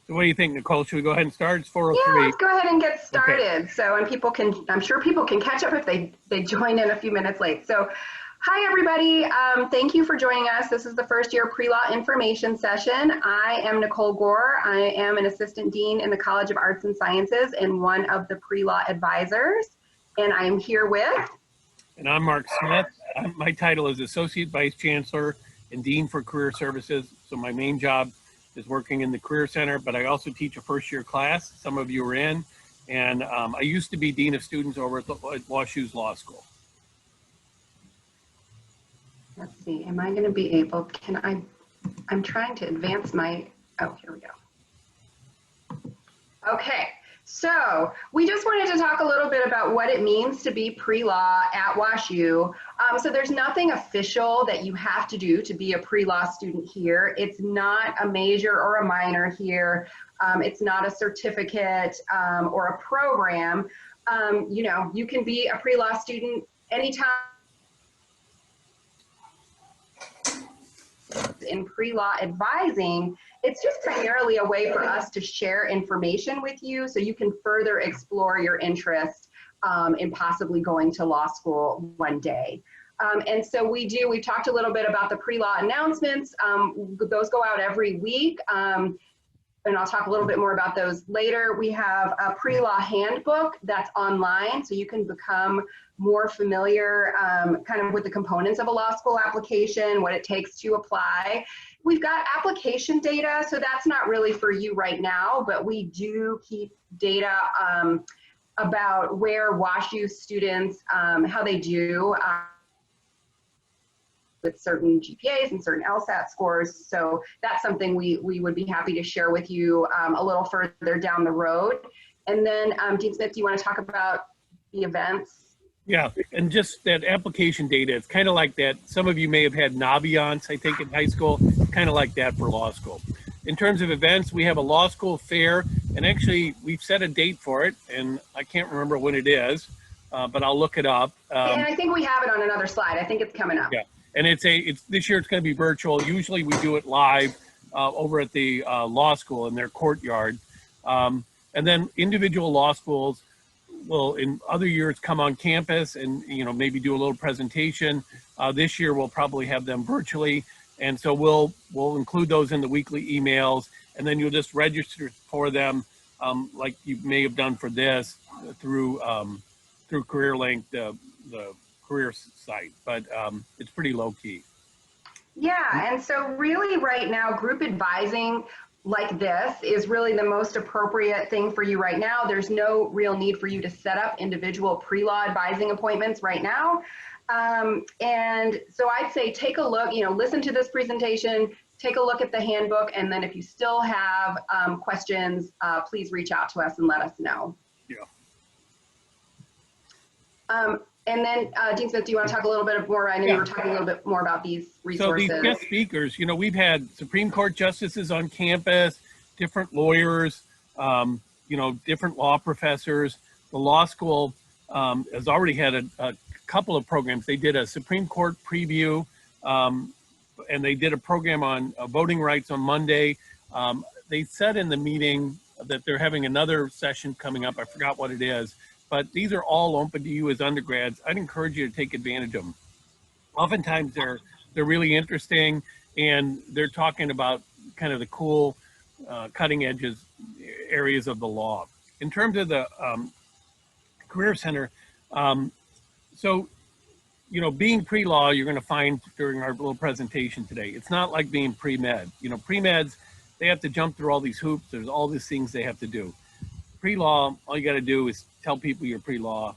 So what do you think, Nicole? Should we go ahead and start? It's 4:03. Yeah, let's go ahead and get started. Okay. So, and people can, I'm sure people can catch up if they join in a few minutes late. So, hi everybody. Thank you for joining us. This is the first year pre-law information session. I am Nicole Gore. I am an assistant dean in the College of Arts and Sciences and one of the pre-law advisors. And I am here with. And I'm Mark Smith. My title is Associate Vice Chancellor and Dean for Career Services. So my main job is working in the Career Center, but I also teach a first year class. Some of you are in. And I used to be Dean of Students over at WashU's Law School. Let's see, am I gonna be able, I'm trying to advance my, oh, here we go. Okay, so we just wanted to talk a little bit about what it means to be pre-law at WashU. So there's nothing official that you have to do to be a pre-law student here. It's not a major or a minor here. It's not a certificate or a program. You know, you can be a pre-law student anytime. In pre-law advising, it's just primarily a way for us to share information with you so you can further explore your interest in possibly going to law school one day. And so we've talked a little bit about the pre-law announcements. Those go out every week. And I'll talk a little bit more about those later. We have a pre-law handbook that's online, so you can become more familiar kind of with the components of a law school application, what it takes to apply. We've got application data, so that's not really for you right now, but we do keep data about where WashU students, how they do with certain GPAs and certain LSAT scores. So that's something we would be happy to share with you a little further down the road. And then Dean Smith, do you want to talk about the events? Yeah, and just that application data, it's kind of like that. Some of you may have had Naviance, I think, in high school, kind of like that for law school. In terms of events, we have a law school fair, and actually we've set a date for it, and I can't remember when it is, but I'll look it up. And I think we have it on another slide. I think it's coming up. Yeah, and it's this year it's going to be virtual. Usually we do it live over at the law school in their courtyard. And then individual law schools will in other years come on campus and maybe do a little presentation. This year we'll probably have them virtually, and so we'll include those in the weekly emails, and then you'll just register for them like you may have done for this through CareerLink, the career site, but it's pretty low key. Yeah, and so really right now group advising like this is really the most appropriate thing for you right now. There's no real need for you to set up individual pre-law advising appointments right now. And so I'd say take a look, listen to this presentation, take a look at the handbook, and then if you still have questions, please reach out to us and let us know. Yeah. And then, Dean Smith, do you want to talk a little bit more? I know you were talking a little bit more about these resources. So these guest speakers, we've had Supreme Court justices on campus, different lawyers, different law professors. The law school has already had a couple of programs. They did a Supreme Court preview, and they did a program on voting rights on Monday. They said in the meeting that they're having another session coming up. I forgot what it is. But these are all open to you as undergrads. I'd encourage you to take advantage of them. Oftentimes they're really interesting, and they're talking about kind of the cool cutting edges areas of the law. In terms of the Career Center, being pre-law, you're going to find during our little presentation today, it's not like being pre-med. Pre-meds, they have to jump through all these hoops. There's all these things they have to do. Pre-law, all you got to do is tell people you're pre-law.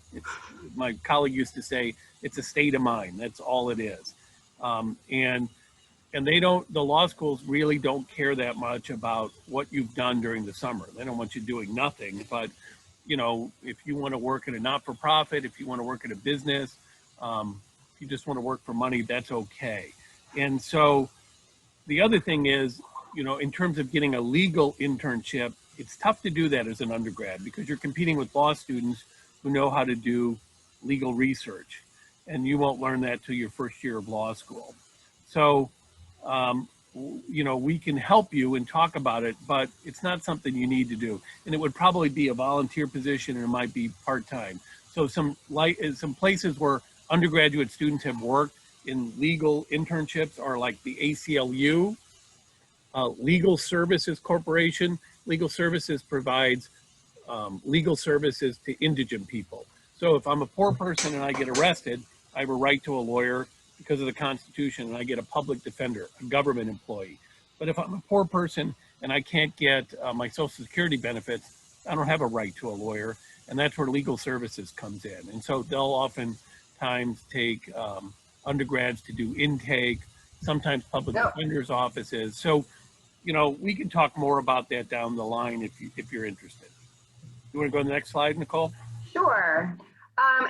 My colleague used to say, it's a state of mind. That's all it is. And the law schools really don't care that much about what you've done during the summer. They don't want you doing nothing. But, if you want to work at a not-for-profit, if you want to work at a business, if you just want to work for money, that's okay. And so the other thing is, in terms of getting a legal internship, it's tough to do that as an undergrad because you're competing with law students who know how to do legal research, and you won't learn that till your first year of law school. So you know, we can help you and talk about it, but it's not something you need to do. And it would probably be a volunteer position, and it might be part-time. So some places where undergraduate students have worked in legal internships are like the ACLU, Legal Services Corporation. Legal Services provides legal services to indigent people. So if I'm a poor person and I get arrested, I have a right to a lawyer because of the Constitution, and I get a public defender, a government employee. But if I'm a poor person and I can't get my Social Security benefits, I don't have a right to a lawyer, and that's where legal services comes in. And so they'll oftentimes take undergrads to do intake, sometimes public defenders' offices. So, you know, we can talk more about that down the line if you're interested. You want to go to the next slide, Nicole? Sure.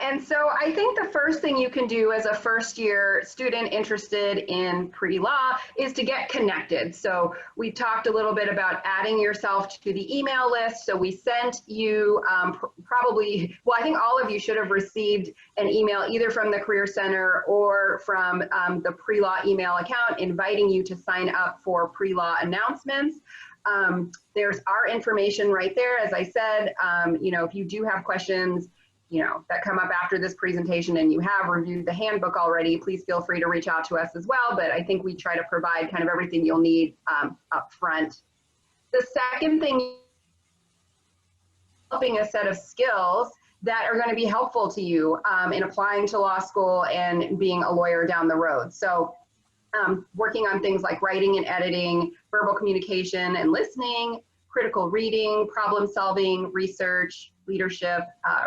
And so I think the first thing you can do as a first year student interested in pre-law is to get connected. So we talked a little bit about adding yourself to the email list. So we sent you probably, well, I think all of you should have received an email either from the Career Center or from the pre-law email account inviting you to sign up for pre-law announcements. There's our information right there. As I said, you know, if you do have questions, you know, that come up after this presentation and you have reviewed the handbook already, please feel free to reach out to us as well. But I think we try to provide kind of everything you'll need up front. The second thing, developing a set of skills that are going to be helpful to you in applying to law school and being a lawyer down the road. So working on things like writing and editing, verbal communication and listening, critical reading, problem solving, research, leadership,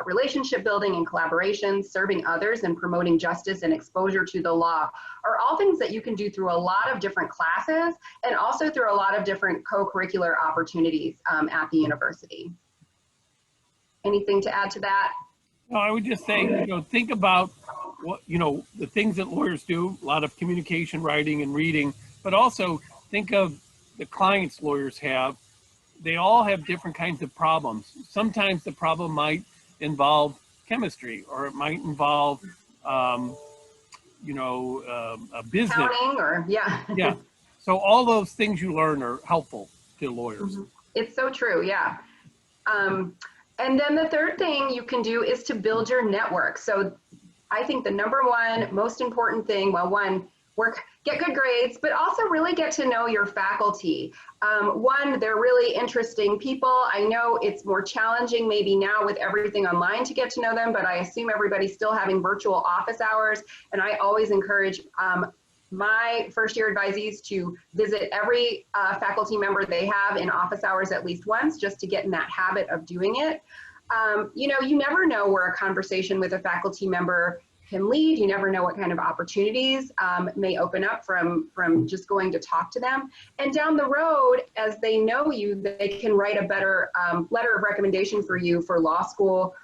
relationship building and collaboration, serving others and promoting justice and exposure to the law are all things that you can do through a lot of different classes and also through a lot of different co-curricular opportunities at the university. Anything to add to that? No, I would just say, you know, think about what, you know, the things that lawyers do, a lot of communication, writing and reading, but also think of the clients lawyers have. They all have different kinds of problems. Sometimes the problem might involve chemistry, or it might involve, you know, a business. Accounting or, yeah. Yeah. So all those things you learn are helpful to lawyers. Mm-hmm. It's so true, yeah. And then the third thing you can do is to build your network. So I think the number one most important thing, well, one, get good grades, but also really get to know your faculty. One, they're really interesting people. I know it's more challenging maybe now with everything online to get to know them, but I assume everybody's still having virtual office hours. And I always encourage my first year advisees to visit every faculty member they have in office hours at least once, just to get in that habit of doing it. You know, you never know where a conversation with a faculty member can lead. You never know what kind of opportunities may open up from just going to talk to them. And down the road, as they know you, they can write a better letter of recommendation for you for law school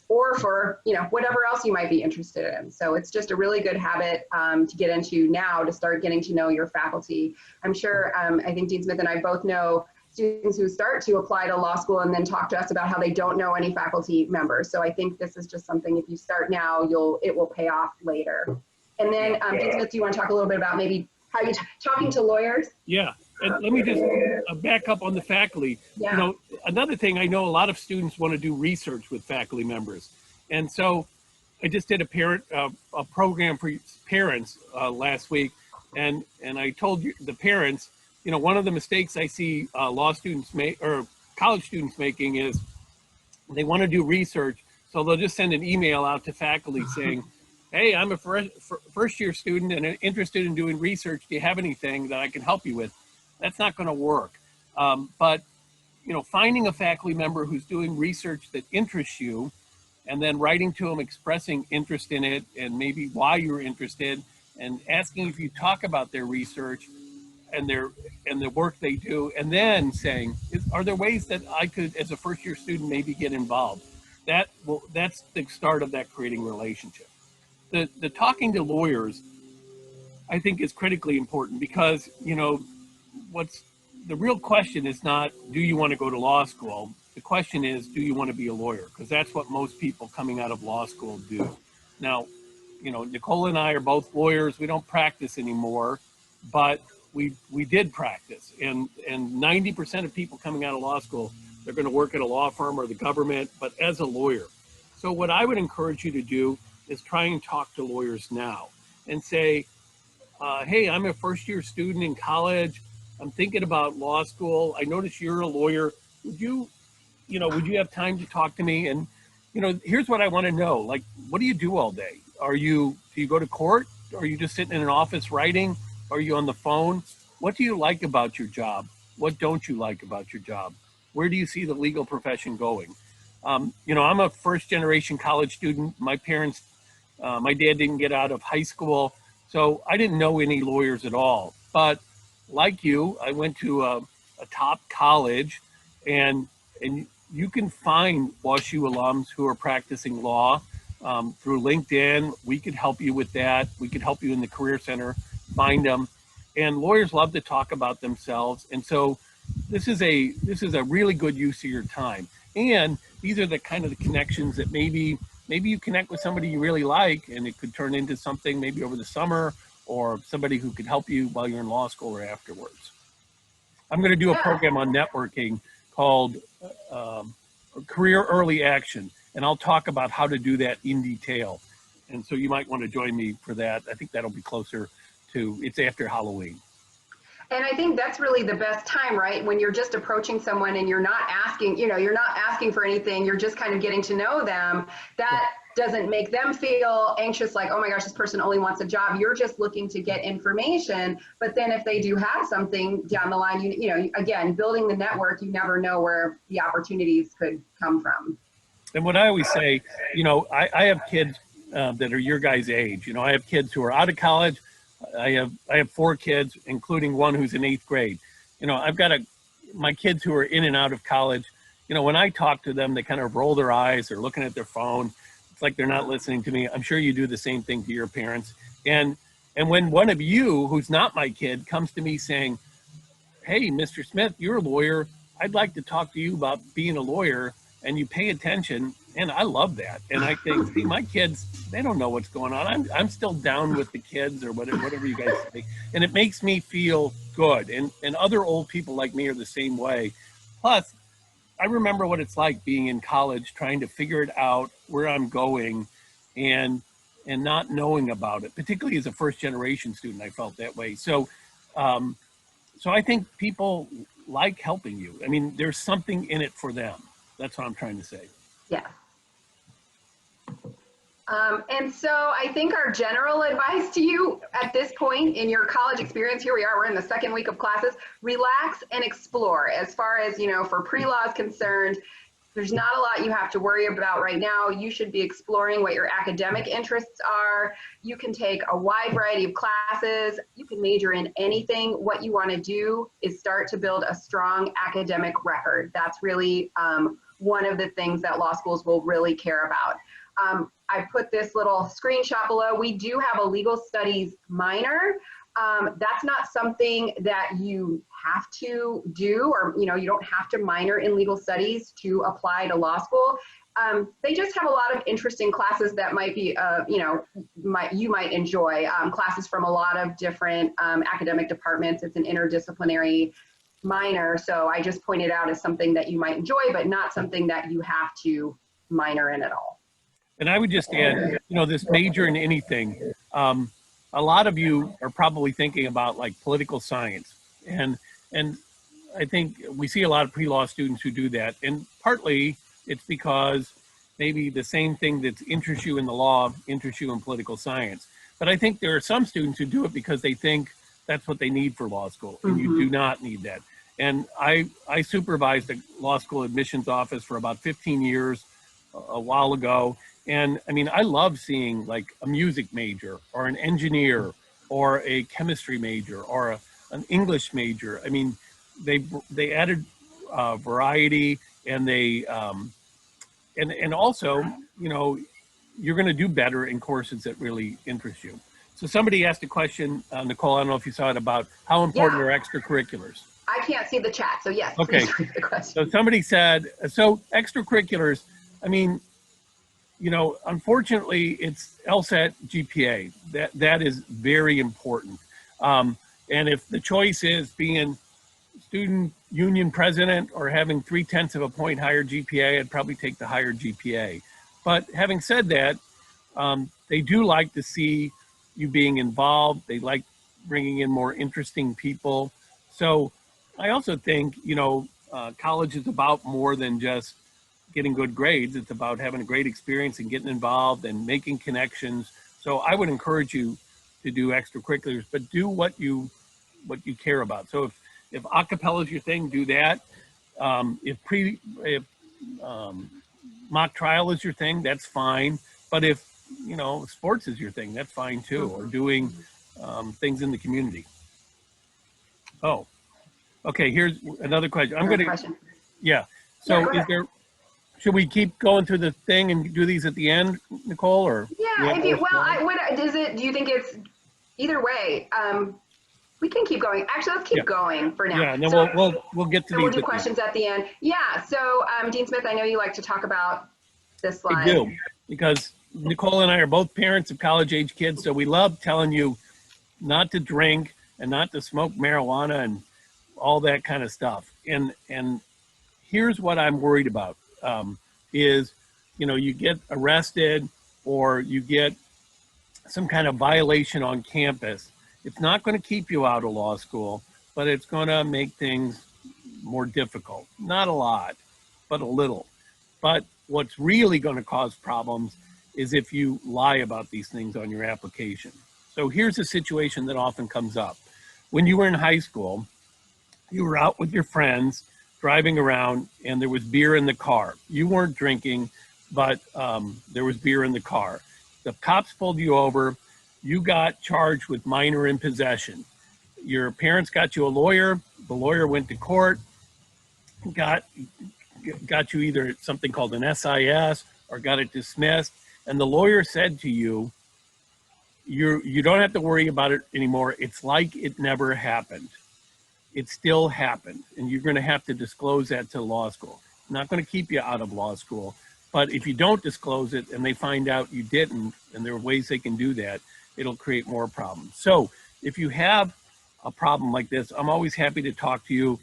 or for, you know, whatever else you might be interested in. So it's just a really good habit to get into now, to start getting to know your faculty. I'm sure, I think Dean Smith and I both know students who start to apply to law school and then talk to us about how they don't know any faculty members. So I think this is just something, if you start now, it will pay off later. And then, Dean Smith, do you want to talk a little bit about maybe how you're talking to lawyers? Yeah, and let me just back up on the faculty. Yeah. You know, another thing, I know a lot of students want to do research with faculty members. And so I just did a program for parents last week. And I told you, the parents, you know, one of the mistakes I see law students make, or college students making, is they want to do research. So they'll just send an email out to faculty saying, hey, I'm a first year student and interested in doing research. Do you have anything that I can help you with? That's not going to work. But, you know, finding a faculty member who's doing research that interests you, and then writing to them, expressing interest in it and maybe why you're interested, and asking if you talk about their research and the work they do, and then saying, are there ways that I could, as a first year student, maybe get involved? That's the start of that creating relationship. The talking to lawyers, I think, is critically important, because, you know, the real question is not, do you want to go to law school? The question is, do you want to be a lawyer? Because that's what most people coming out of law school do. Now, you know, Nicole and I are both lawyers. We don't practice anymore, but we did practice, and 90% of people coming out of law school, they're going to work at a law firm or the government, but as a lawyer. So what I would encourage you to do is try and talk to lawyers now and say, hey, I'm a first year student in college. I'm thinking about law school. I notice you're a lawyer. Would you have time to talk to me? And, here's what I want to know. Like, what do you do all day? Do you go to court? Are you just sitting in an office writing? Are you on the phone? What do you like about your job? What don't you like about your job? Where do you see the legal profession going? I'm a first generation college student. My parents, my dad didn't get out of high school, so I didn't know any lawyers at all. But like you, I went to a top college, and you can find WashU alums who are practicing law through LinkedIn. We could help you with that. We could help you in the Career Center find them. And lawyers love to talk about themselves. And so this is a really good use of your time. And these are the kind of the connections that maybe you connect with somebody you really like, and it could turn into something maybe over the summer, or somebody who could help you while you're in law school or afterwards. I'm going to do a program on networking called Career Early Action, and I'll talk about how to do that in detail. And so you might want to join me for that. I think that'll be closer to, it's after Halloween. And I think that's really the best time, right? When you're just approaching someone and you're not asking, you're not asking for anything, you're just kind of getting to know them. That doesn't make them feel anxious, like, oh my gosh, this person only wants a job. You're just looking to get information. But then if they do have something down the line, again, building the network, you never know where the opportunities could come from. And what I always say, I have kids that are your guys' age. I have kids who are out of college. I have 4 kids, including one who's in 8th grade. I've got my kids who are in and out of college. When I talk to them, they kind of roll their eyes. They're looking at their phone. It's like they're not listening to me. I'm sure you do the same thing to your parents. And when one of you, who's not my kid, comes to me saying, hey, Mr. Smith, you're a lawyer. I'd like to talk to you about being a lawyer, and you pay attention. And I love that. And I think, see, my kids, they don't know what's going on. I'm still down with the kids, or whatever you guys say. And it makes me feel good. And other old people like me are the same way. Plus, I remember what it's like being in college, trying to figure it out, where I'm going, and not knowing about it. Particularly as a first generation student, I felt that way. So I think people like helping you. I mean, there's something in it for them. That's what I'm trying to say. Yeah. And so I think our general advice to you at this point in your college experience, here we are, we're in the 2nd week of classes, relax and explore. As far as, for pre-law is concerned, there's not a lot you have to worry about right now. You should be exploring what your academic interests are. You can take a wide variety of classes. You can major in anything. What you want to do is start to build a strong academic record. That's really one of the things that law schools will really care about. I put this little screenshot below. We do have a legal studies minor. That's not something that you have to do, or you don't have to minor in legal studies to apply to law school. They just have a lot of interesting classes that might be, you might enjoy. Classes from a lot of different academic departments. It's an interdisciplinary minor, so I just pointed out as something that you might enjoy, but not something that you have to minor in at all. And I would just add, this major in anything, a lot of you are probably thinking about like political science. And I think we see a lot of pre-law students who do that. And partly it's because maybe the same thing that interests you in the law interests you in political science. But I think there are some students who do it because they think that's what they need for law school. And you do not need that. And I supervised a law school admissions office for about 15 years a while ago. And I mean, I love seeing like a music major or an engineer or a chemistry major or an English major. I mean, they added variety, and they and also, you're going to do better in courses that really interest you. So somebody asked a question, Nicole, I don't know if you saw it, about how important are extracurriculars. I can't see the chat, so yes. Okay. Please read the question. So somebody said, so extracurriculars, I mean, unfortunately, it's LSAT GPA. That is very important. And if the choice is being student union president or having 0.3 of a point higher GPA, I'd probably take the higher GPA. But having said that, they do like to see you being involved. They like bringing in more interesting people. So I also think, college is about more than just getting good grades. It's about having a great experience and getting involved and making connections. So I would encourage you to do extracurriculars, but do what you care about. So if acapella is your thing, do that. If mock trial is your thing, that's fine. But if sports is your thing, that's fine too. Or doing things in the community. Oh, okay. Here's another question. Yeah. So should we keep going through the thing and do these at the end, Nicole? Or yeah, do you think it's either way? We can keep going. Actually, let's keep going for now. Yeah, and then we'll get to these. We'll do questions at the end. Yeah. So, Dean Smith, I know you like to talk about this slide. I do, because Nicole and I are both parents of college-age kids, so we love telling you not to drink and not to smoke marijuana and all that kind of stuff. And here's what I'm worried about: is you get arrested or you get some kind of violation on campus. It's not going to keep you out of law school, but it's going to make things more difficult. Not a lot, but a little. But what's really going to cause problems is if you lie about these things on your application. So here's a situation that often comes up. When you were in high school, you were out with your friends driving around and there was beer in the car. You weren't drinking, but there was beer in the car. The cops pulled you over. You got charged with minor in possession. Your parents got you a lawyer. The lawyer went to court, got you either something called an SIS or got it dismissed. And the lawyer said to you, you don't have to worry about it anymore. It's like it never happened. It still happened. And you're going to have to disclose that to law school. Not going to keep you out of law school. But if you don't disclose it and they find out you didn't, and there are ways they can do that, it'll create more problems. So if you have a problem like this, I'm always happy to talk to you.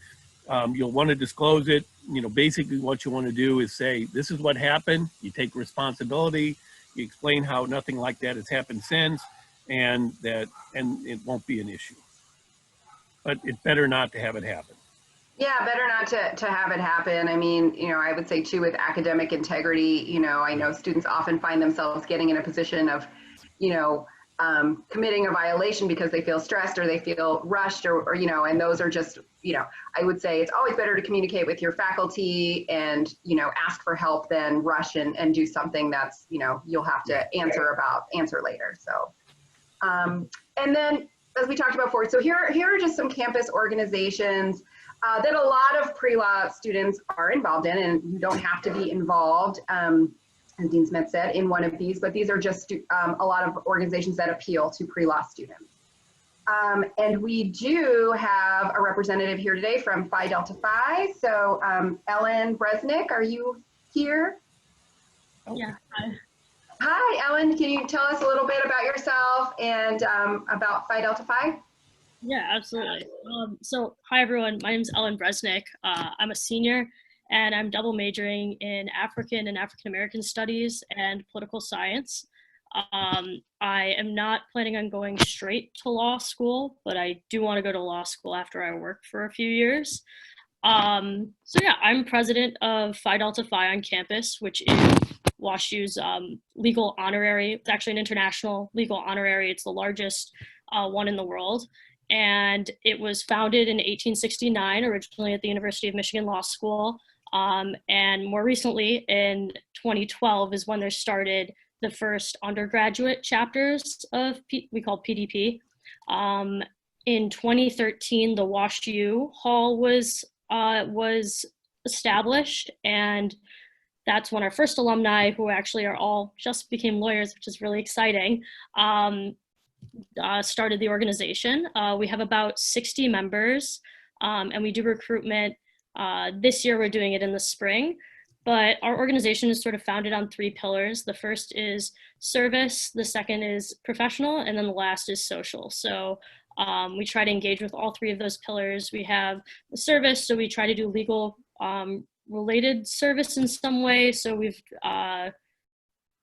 You'll want to disclose it. Basically what you want to do is say, this is what happened. You take responsibility. You explain how nothing like that has happened since, and it won't be an issue. But it's better not to have it happen. Yeah, better not to have it happen. I mean, I would say too, with academic integrity, I know students often find themselves getting in a position of, committing a violation because they feel stressed or they feel rushed or and those are just, I would say it's always better to communicate with your faculty and, ask for help than rush and do something that's, you'll have to answer later. So, and then as we talked about before, so here are just some campus organizations that a lot of pre-law students are involved in, and you don't have to be involved, as Dean Smith said, in one of these, but these are just a lot of organizations that appeal to pre-law students. And we do have a representative here today from Phi Delta Phi. So Ellen Bresnick, are you here? Yeah. Hi, Ellen. Can you tell us a little bit about yourself and about Phi Delta Phi? Yeah, absolutely. So hi, everyone. My name is Ellen Bresnick. I'm a senior, and I'm double majoring in African and African American studies and political science. I am not planning on going straight to law school, but I do want to go to law school after I work for a few years. So yeah, I'm president of Phi Delta Phi on campus, which is WashU's legal honorary. It's actually an international legal honorary. It's the largest one in the world. And it was founded in 1869, originally at the University of Michigan Law School. And more recently, in 2012, is when there started the first undergraduate chapters of we call PDP. In 2013, the WashU Hall was established, and that's when our first alumni, who actually are all just became lawyers, which is really exciting, started the organization. We have about 60 members, and we do recruitment. This year we're doing it in the spring, but our organization is sort of founded on 3 pillars. The first is service, the second is professional, and then the last is social. So We try to engage with all three of those pillars. We have the service, so we try to do legal related service in some way. So we've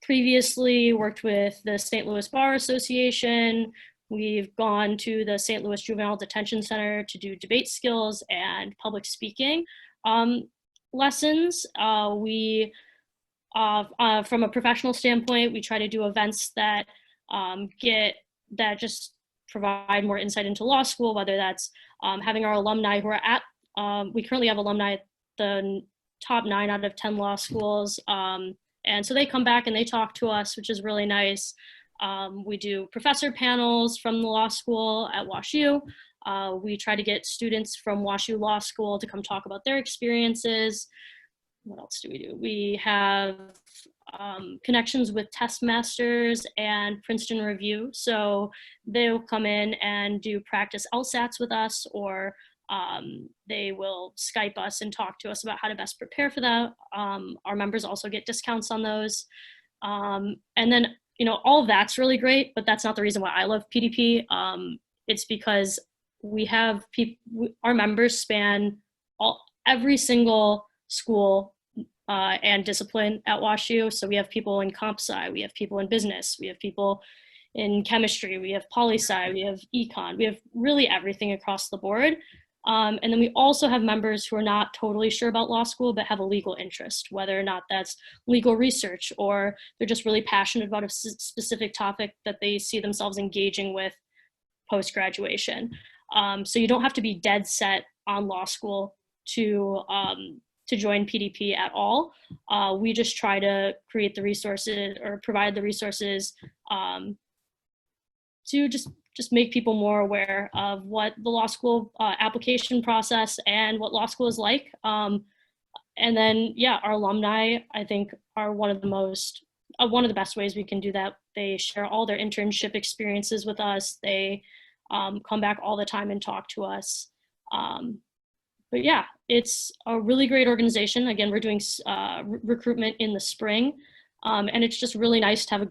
previously worked with the St. Louis Bar Association. We've gone to the St. Louis Juvenile Detention Center to do debate skills and public speaking lessons. From a professional standpoint, we try to do events that just provide more insight into law school, whether that's having our alumni who are at, we currently have alumni at the top 9 out of 10 law schools. And so they come back and they talk to us, which is really nice. We do professor panels from the law school at WashU. We try to get students from WashU Law School to come talk about their experiences. What else do we do? We have connections with test masters and Princeton Review. So they'll come in and do practice LSATs with us, or they will Skype us and talk to us about how to best prepare for that. Our members also get discounts on those. And then, all of that's really great, but that's not the reason why I love PDP. It's because we have our members span every single school and discipline at WashU. So we have people in comp sci, we have people in business, we have people in chemistry, we have poli-sci, we have econ, we have really everything across the board. And then we also have members who are not totally sure about law school, but have a legal interest, whether or not that's legal research, or they're just really passionate about a specific topic that they see themselves engaging with post-graduation. So you don't have to be dead set on law school to join PDP at all. We just try to create the resources or provide the resources to just make people more aware of what the law school application process and what law school is like. And then, yeah, our alumni, I think, are one of the best ways we can do that. They share all their internship experiences with us. They come back all the time and talk to us. But yeah, it's a really great organization. Again, we're doing recruitment in the spring. And it's just really nice to have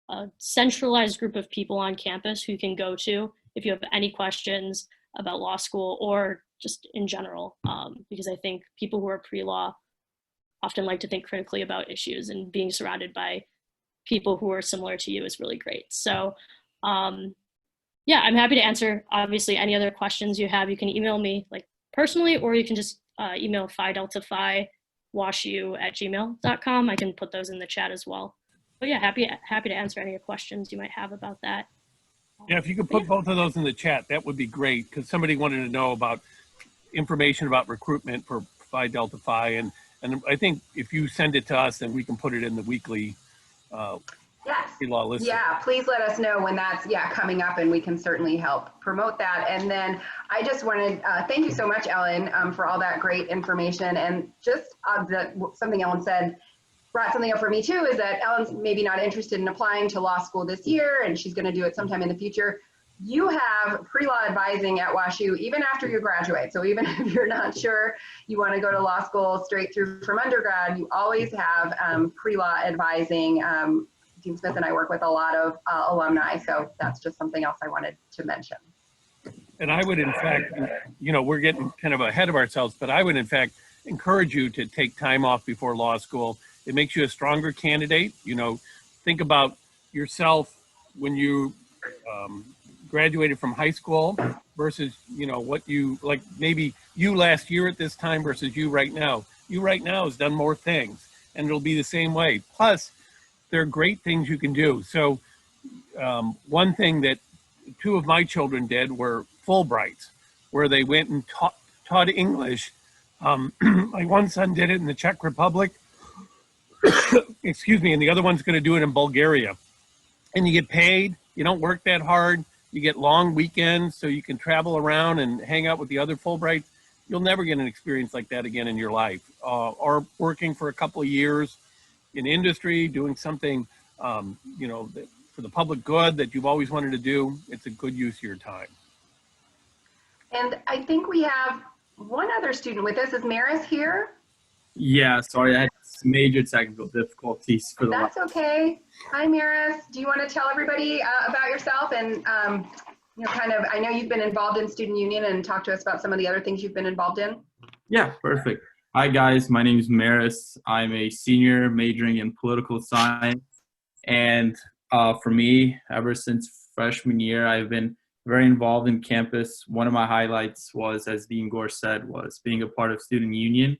a centralized group of people on campus who you can go to if you have any questions about law school or just in general. Because I think people who are pre-law often like to think critically about issues, and being surrounded by people who are similar to you is really great. So yeah, I'm happy to answer obviously any other questions you have. You can email me personally, or you can just email phi-delta-phi-washu@gmail.com. I can put those in the chat as well. But yeah, happy to answer any questions you might have about that. Yeah, if you could put both of those in the chat, that would be great, because somebody wanted to know about information about recruitment for Phi Delta Phi, and I think if you send it to us, then we can put it in the weekly Yes. pre-law list. Yeah, please let us know when that's coming up, and we can certainly help promote that. And then I just wanted thank you so much, Ellen, for all that great information. And just something Ellen said brought something up for me too, is that Ellen's maybe not interested in applying to law school this year, and she's going to do it sometime in the future. You have pre-law advising at WashU even after you graduate. So even if you're not sure you want to go to law school straight through from undergrad, you always have pre-law advising. Dean Smith and I work with a lot of alumni, so that's just something else I wanted to mention. And I would, in fact, we're getting kind of ahead of ourselves, but I would, in fact, encourage you to take time off before law school. It makes you a stronger candidate. Think about yourself when you graduated from high school versus, what you, maybe you last year at this time versus you right now. You right now has done more things, and it'll be the same way. Plus, there are great things you can do. So one thing that 2 of my children did were Fulbrights, where they went and taught English. My one son did it in the Czech Republic, excuse me, and the other one's going to do it in Bulgaria. And you get paid, you don't work that hard, you get long weekends so you can travel around and hang out with the other Fulbrights. You'll never get an experience like that again in your life. Or working for a couple of years in industry, doing something, for the public good that you've always wanted to do. It's a good use of your time. And I think we have one other student with us. Is Maris here? Yeah, sorry, I had major technical difficulties for the That's okay. Hi, Maris. Do you want to tell everybody about yourself and I know you've been involved in student union, and talk to us about some of the other things you've been involved in. Yeah, perfect. Hi, guys. My name is Maris. I'm a senior majoring in political science. And for me, ever since freshman year, I've been very involved in campus. One of my highlights was, as Dean Gore said, was being a part of student union.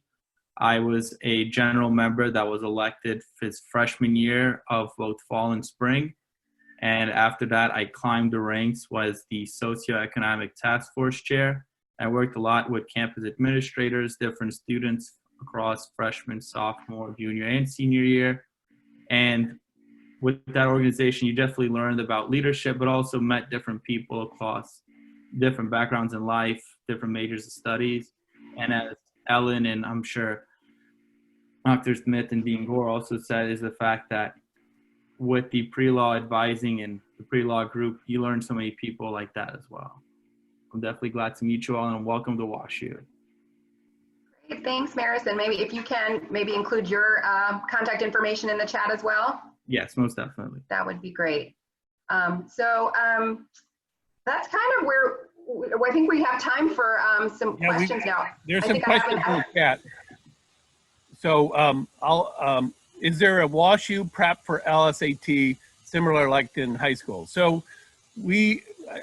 I was a general member that was elected his freshman year of both fall and spring. And after that, I climbed the ranks, was the socioeconomic task force chair. I worked a lot with campus administrators, different students across freshman, sophomore, junior, and senior year. And with that organization, you definitely learned about leadership, but also met different people across different backgrounds in life, different majors of studies. And as Ellen and I'm sure Dr. Smith and Dean Gore also said, is the fact that with the pre-law advising and the pre-law group, you learn so many people like that as well. I'm definitely glad to meet you all, and welcome to WashU. Great, thanks, Maris. And maybe if you can, maybe include your contact information in the chat as well. Yes, most definitely. That would be great. So that's kind of where I think we have time for some questions now. There's some questions in the chat. So is there a WashU prep for LSAT similar like in high school? So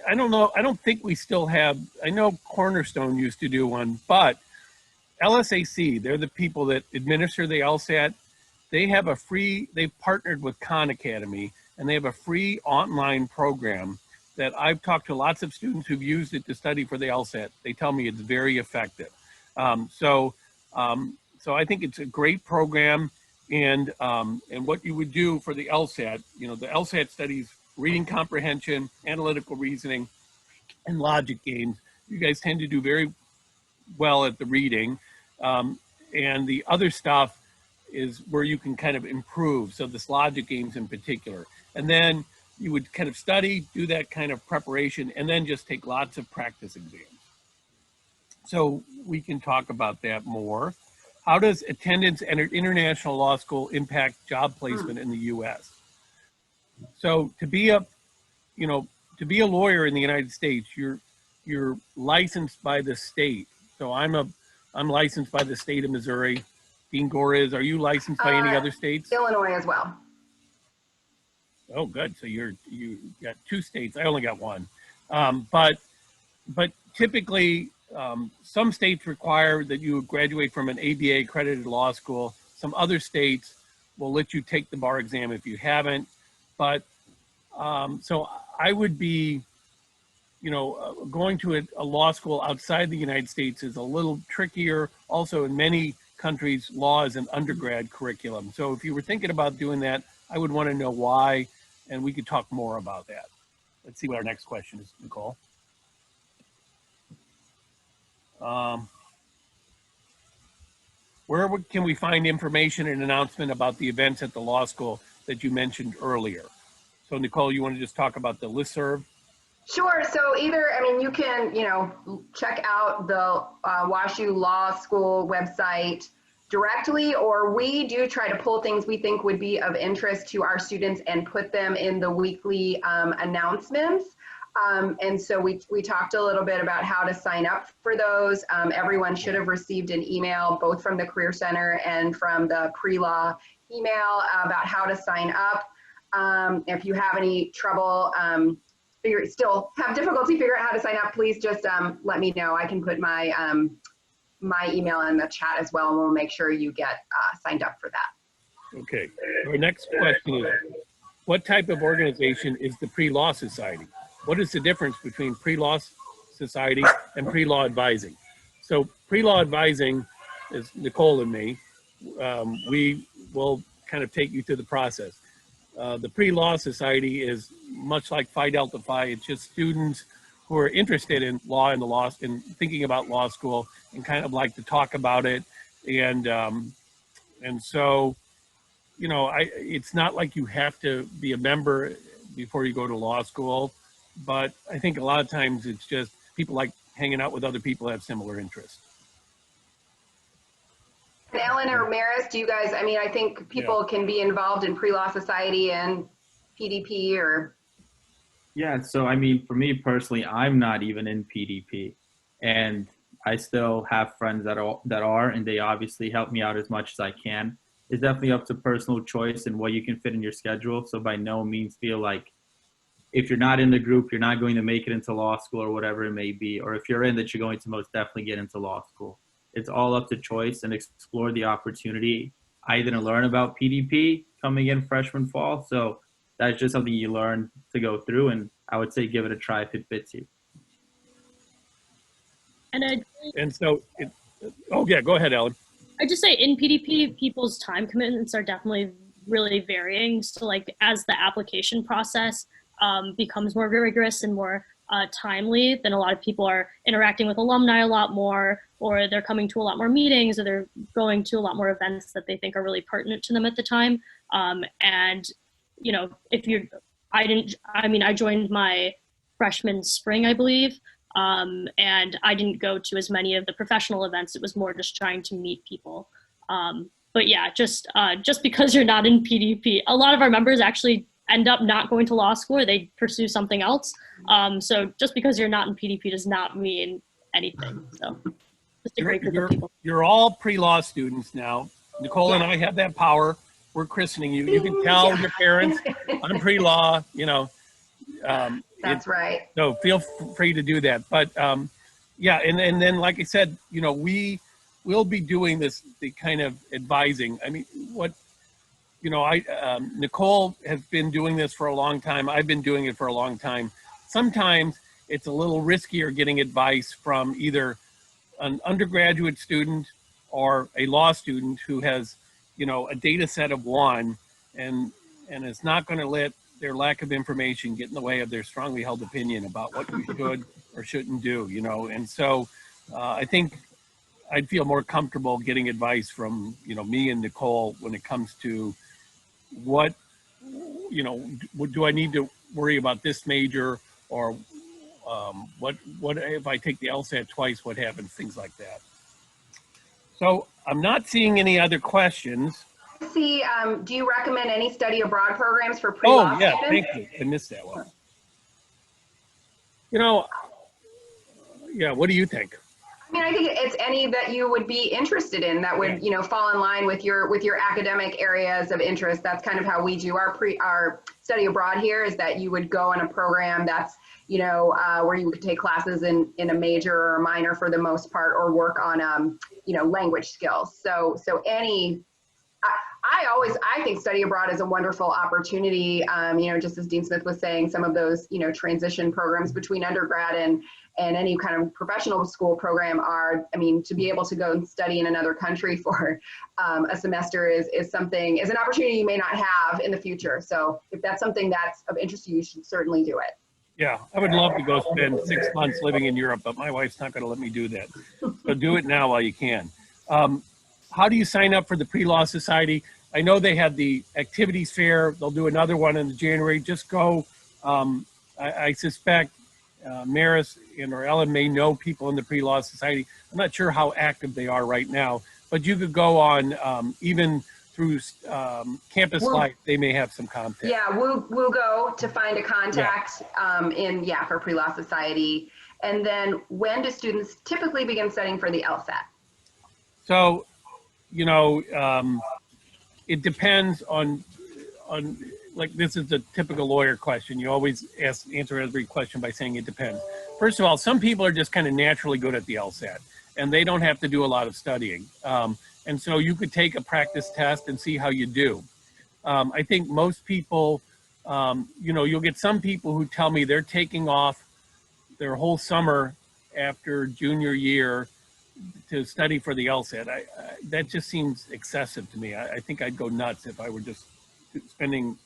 I don't know, I don't think we still have, I know Cornerstone used to do one, but LSAC, they're the people that administer the LSAT. They have they've partnered with Khan Academy, and they have a free online program that I've talked to lots of students who've used it to study for the LSAT. They tell me it's very effective. So I think it's a great program. And what you would do for the LSAT, the LSAT studies reading comprehension, analytical reasoning, and logic games. You guys tend to do very well at the reading. And the other stuff is where you can kind of improve. So this logic games in particular. And then you would kind of study, do that kind of preparation, and then just take lots of practice exams. So we can talk about that more. How does attendance at an international law school impact job placement in the U.S.? So to be a lawyer in the United States, you're licensed by the state. So I'm licensed by the state of Missouri. Dean Gore is. Are you licensed by any other states? Illinois as well. Oh, good. So you got 2 states. I only got 1. But typically, some states require that you graduate from an ABA accredited law school. Some other states will let you take the bar exam if you haven't. But so I would be, going to a law school outside the United States is a little trickier. Also, in many countries, law is an undergrad curriculum. So if you were thinking about doing that, I would want to know why, and we could talk more about that. Let's see what our next question is, Nicole. Where can we find information and announcement about the events at the law school that you mentioned earlier? So Nicole, you want to just talk about the listserv? Sure. So you can, check out the WashU Law School website directly, or we do try to pull things we think would be of interest to our students and put them in the weekly announcements. And so we talked a little bit about how to sign up for those. Everyone should have received an email, both from the Career Center and from the PreLaw email about how to sign up. If you have any trouble, still have difficulty figuring out how to sign up, please just let me know. I can put my my email in the chat as well, and we'll make sure you get signed up for that. Okay. Our next question is, what type of organization is the PreLaw Society? What is the difference between PreLaw Society and PreLaw Advising? So PreLaw Advising is Nicole and me. We will kind of take you through the process. The PreLaw Society is much like Phi Delta Phi. It's just students who are interested in law and thinking about law school and kind of like to talk about it. And so, it's not like you have to be a member before you go to law school, but I think a lot of times it's just people like hanging out with other people who have similar interests. And Ellen or Maris, do you guys, I think people can be involved in PreLaw Society and PDP or. Yeah, so I mean, for me personally, I'm not even in PDP, and I still have friends that are, and they obviously help me out as much as I can. It's definitely up to personal choice and what you can fit in your schedule. So by no means feel like if you're not in the group, you're not going to make it into law school or whatever it may be, or if you're in that, you're going to most definitely get into law school. It's all up to choice and explore the opportunity. I didn't learn about PDP coming in freshman fall, so that's just something you learn to go through, and I would say give it a try if it fits you. And And so, oh yeah, go ahead, Ellen. I just say in PDP, people's time commitments are definitely really varying. So like as the application process becomes more rigorous and more timely, then a lot of people are interacting with alumni a lot more, or they're coming to a lot more meetings, or they're going to a lot more events that they think are really pertinent to them at the time. And you know, if you're, I joined my freshman spring, I believe. And I didn't go to as many of the professional events. It was more just trying to meet people. But yeah, just because you're not in PDP, a lot of our members actually end up not going to law school, or they pursue something else. So just because you're not in PDP does not mean anything. So just a great group of people. You're all pre-law students now. Nicole and I have that power. We're christening you. You can tell your parents, I'm pre-law, you know. That's right. So feel free to do that. But yeah, and then like I said, you know, we'll be doing this, the kind of advising. I mean, what, you know, Nicole has been doing this for a long time. I've been doing it for a long time. Sometimes it's a little riskier getting advice from either an undergraduate student or a law student who has, you know, a data set of one and is not going to let their lack of information get in the way of their strongly held opinion about what you should or shouldn't do, you know. And so I think I'd feel more comfortable getting advice from, you know, me and Nicole when it comes to what, you know, do I need to worry about this major, or what if I take the LSAT twice, what happens, things like that. So I'm not seeing any other questions. See, do you recommend any study abroad programs for pre-law Oh yeah, students? thank you. I missed that one. You know, yeah, what do you think? I mean, I think it's any that you would be interested in that would, you know, fall in line with your academic areas of interest. That's kind of how we do our study abroad here, is that you would go on a program that's, you know, where you could take classes in a major or a minor for the most part, or work on, you know, language skills. So any, I think study abroad is a wonderful opportunity. You know, just as Dean Smith was saying, some of those, you know, transition programs between undergrad and any kind of professional school program are, I mean, to be able to go and study in another country for a semester is an opportunity you may not have in the future. So if that's something that's of interest to you, you should certainly do it. Yeah, I would love to go spend 6 months living in Europe, but my wife's not going to let me do that. So do it now while you can. How do you sign up for the PreLaw Society? I know they had the activities fair. They'll do another one in January. Just go. I suspect Maris or Ellen may know people in the PreLaw Society. I'm not sure how active they are right now, but you could go on even through Campus Life. They may have some contact. Yeah, we'll go to find a contact for PreLaw Society. And then when do students typically begin studying for the LSAT? So, you know, it depends on like, this is the typical lawyer question. You always answer every question by saying it depends. First of all, some people are just kind of naturally good at the LSAT, and they don't have to do a lot of studying. And so you could take a practice test and see how you do. I think most people, you know, you'll get some people who tell me they're taking off their whole summer after junior year to study for the LSAT. That just seems excessive to me. I think I'd go nuts if I were just spending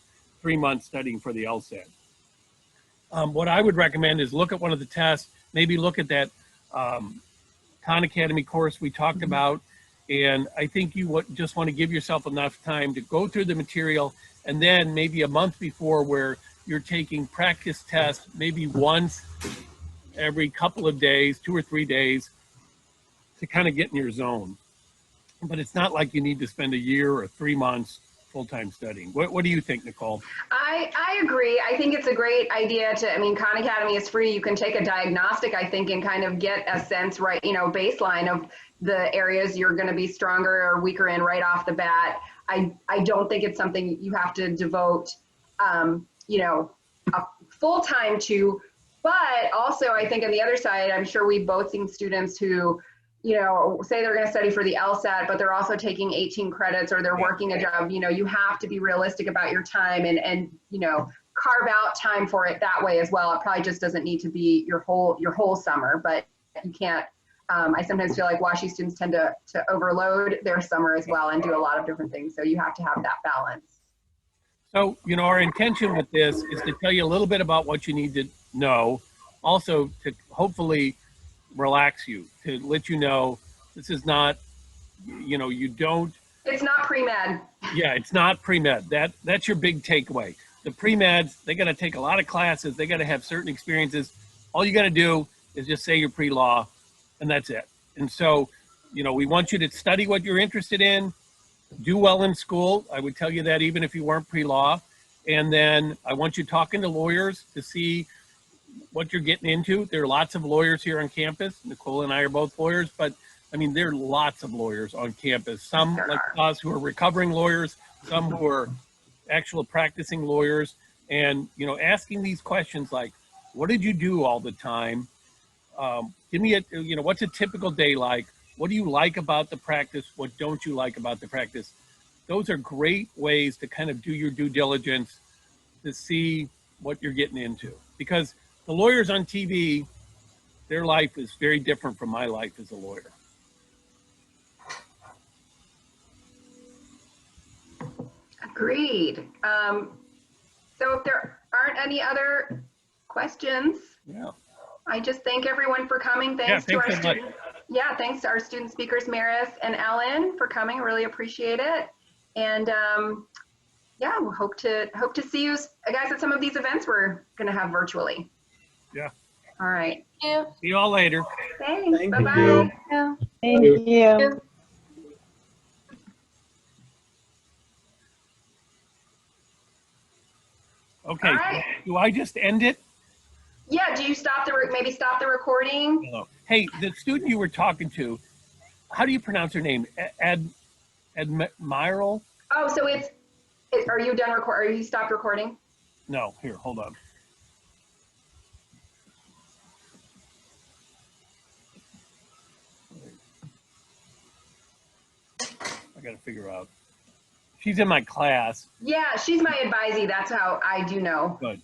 3 months studying for the LSAT. What I would recommend is look at one of the tests, maybe look at that Khan Academy course we talked about, and I think you just want to give yourself enough time to go through the material, and then maybe a month before, where you're taking practice tests maybe once every couple of days, 2 or 3 days, to kind of get in your zone. But it's not like you need to spend a year or 3 months full-time studying. What do you think, Nicole? I agree. I think it's a great idea to, I mean, Khan Academy is free. You can take a diagnostic, I think, and kind of get a sense, right, you know, baseline of the areas you're going to be stronger or weaker in right off the bat. I don't think it's something you have to devote, you know, a full-time to, but also I think on the other side, I'm sure we've both seen students who, you know, say they're going to study for the LSAT, but they're also taking 18 credits or they're working a job. You know, you have to be realistic about your time and, you know, carve out time for it that way as well. It probably just doesn't need to be your whole summer, but you can't, I sometimes feel like WashU students tend to overload their summer as well and do a lot of different things. So you have to have that balance. So, you know, our intention with this is to tell you a little bit about what you need to know, also to hopefully relax you, to let you know this is not, you know, you don't. It's not pre-med. Yeah, it's not pre-med. That's your big takeaway. The pre-meds, they got to take a lot of classes. They got to have certain experiences. All you got to do is just say you're pre-law, and that's it. And so, you know, we want you to study what you're interested in, do well in school. I would tell you that even if you weren't pre-law. And then I want you talking to lawyers to see what you're getting into. There are lots of lawyers here on campus. Nicole and I are both lawyers, but I mean, there are lots of lawyers on campus. Some like us who are recovering lawyers, some who are actual practicing lawyers, and, you know, asking these questions like, what did you do all the time? Give me a, you know, what's a typical day like? What do you like about the practice? What don't you like about the practice? Those are great ways to kind of do your due diligence to see what you're getting into. Because the lawyers on TV, their life is very different from my life as a lawyer. Agreed. So if there aren't any other questions, Yeah. I just thank everyone for coming. Thanks to our students. Yeah, thanks to our student speakers, Maris and Ellen, for coming. Really appreciate it. And yeah, we hope to see you guys at some of these events we're going to have virtually. Yeah. All right. Thank you. See you all later. Thanks. Thank Bye-bye. you. Thank you. Okay. All right. Do I just end it? Yeah, do you maybe stop the recording? Hello. Hey, the student you were talking to, how do you pronounce her name? Admiral? Oh, so are you done are you stopped recording? No, here, hold on. I got to figure out. She's in my class. Yeah, she's my advisee. That's how I do know. Good.